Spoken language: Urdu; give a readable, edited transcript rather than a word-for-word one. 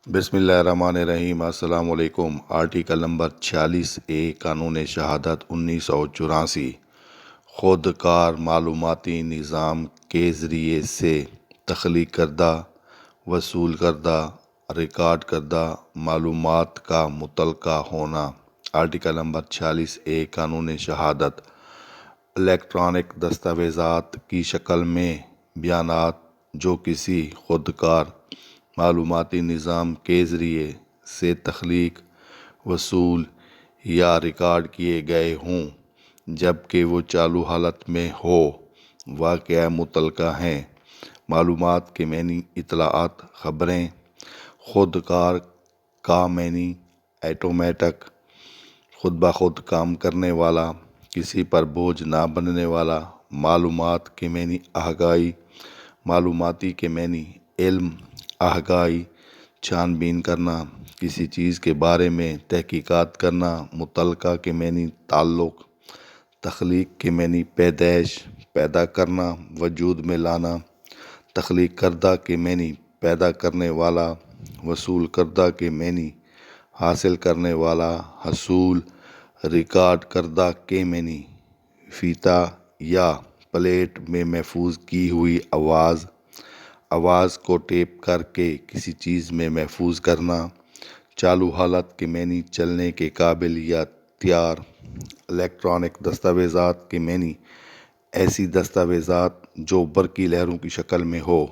بسم اللہ الرحمن الرحیم۔ السلام علیکم۔ آرٹیکل نمبر 46A قانون شہادت 1984 خود کار معلوماتی نظام کے ذریعے سے تخلیق کردہ، وصول کردہ، ریکارڈ کردہ معلومات کا مطلقہ ہونا۔ آرٹیکل نمبر 46A قانون شہادت الیکٹرانک دستاویزات کی شکل میں بیانات جو کسی خود کار معلوماتی نظام کے ذریعے سے تخلیق، وصول یا ریکارڈ کیے گئے ہوں جبکہ وہ چالو حالت میں ہو، واقعہ متعلقہ ہیں۔ معلومات کے معنی اطلاعات، خبریں۔ خود کار کا معنی آٹومیٹک، خود بخود کام کرنے والا، کسی پر بوجھ نہ بننے والا۔ معلومات کے معنی آگاہی۔ معلوماتی کے معنی علم، آگاہی، چھان بین کرنا، کسی چیز کے بارے میں تحقیقات کرنا۔ متعلقہ کے معنی تعلق۔ تخلیق کے معنی پیدائش، پیدا کرنا، وجود میں لانا۔ تخلیق کردہ کے معنی پیدا کرنے والا۔ وصول کردہ کے معنی حاصل کرنے والا، حصول۔ ریکارڈ کردہ کے معنی فیتہ یا پلیٹ میں محفوظ کی ہوئی آواز۔ آواز کو ٹیپ کر کے کسی چیز میں محفوظ کرنا۔ چالو حالت کے معنی چلنے کے قابل یا تیار۔ الیکٹرانک دستاویزات کے معنی ایسی دستاویزات جو برقی لہروں کی شکل میں ہو۔